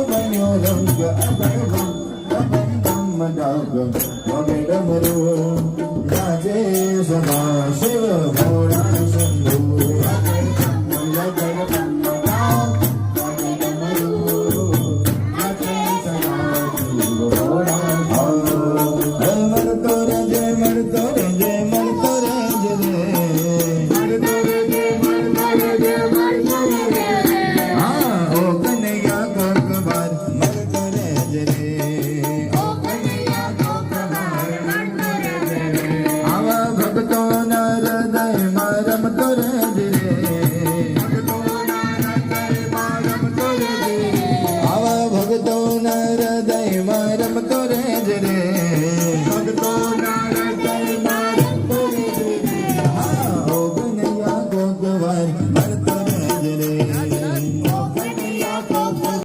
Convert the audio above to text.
બન્યો રંગ અગણગમ દમ ડાગમ વગે ડમરું રાજે સદા શિવ ભોળા શંભુ ભગતો નર